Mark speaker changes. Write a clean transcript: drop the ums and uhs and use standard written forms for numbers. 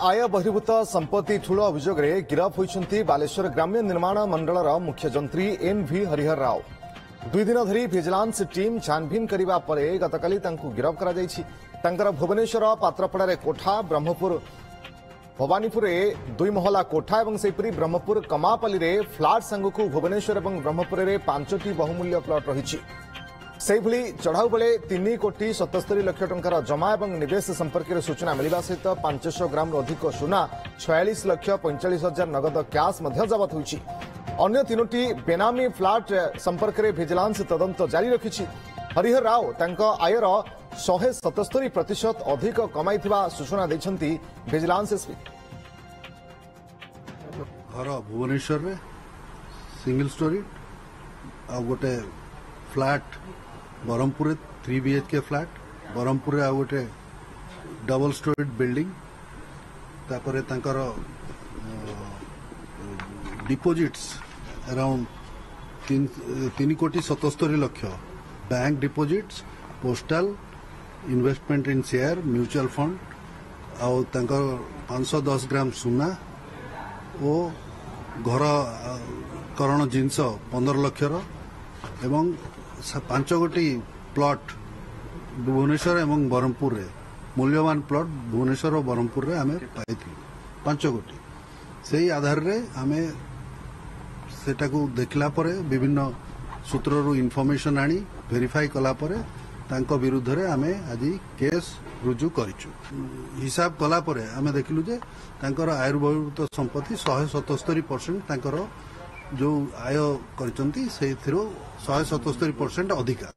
Speaker 1: आय बहिर्भूत संपत्ति ठूल अभियोग गिरफ होती बालेश्वर ग्राम्य निर्माण मंडल मुख्य जंत्री एन.वी. हरिहर राव 2 दिन धरी भिजिलांस टीम छानभिन करने पर गतकाली गिरफ कर भुवनेश्वर पात्रपड़ा कोठा ब्रह्मपुर भवानीपुर 2 महला कोठा और सेपरी ब्रह्मपुर कमापल्ली फ्लाट सांगक भुवनेश्वर और ब्रह्मपुर में 5टी बहुमूल्य प्लट रही चढ़ाऊ बेले 3 कोटी 77 लाख टंकार जमा और निवेश संपर्क में सूचना मिलने सहित 500 ग्राम अधिक सुना 46 लाख 45 हजार नगद कैश जबत होती। अन्य 3टी बेनामी फ्लाट संपर्क में भिजिलांस तदंत जारी रखी। हरिहर राव आयर 177% अधिक कमाई सूचना देते भिजिलांस एसपी।
Speaker 2: घर भुवनेश्वर में सिंगल स्टोरी आ गोटे flat Berhampur 3 BHK flat Berhampur आ गोटे डबल स्टोरी बिल्डिंग तापर तांकर डिपोजिट्स अराउंड 3 कोटी 77 lakh bank deposits postal investment इन शेयर म्यूचुअल फंड आउ तांकर 510 ग्राम सुना और घर करण जिनस 15 लाख एवं 5 गोटी प्लॉट भुवनेश्वर एवं ब्रह्मपुर रे मूल्यवान प्लॉट भुवनेश्वर और ब्रह्मपुर रे आमे पाई 5 गोटी से आधार रे आमे सेटा को देखला परे विभिन्न सूत्ररु इनफॉरमेशन आनी वेरीफाई कला परे तांको विरुद्ध रे आमे आज केस रुजु करिचु। हिसाब कला परे आमे देखलु जे तांकर आयुर्बहिर्भूत संपत्ति 177% तांकर जो आय करचंती से 177% अधिका।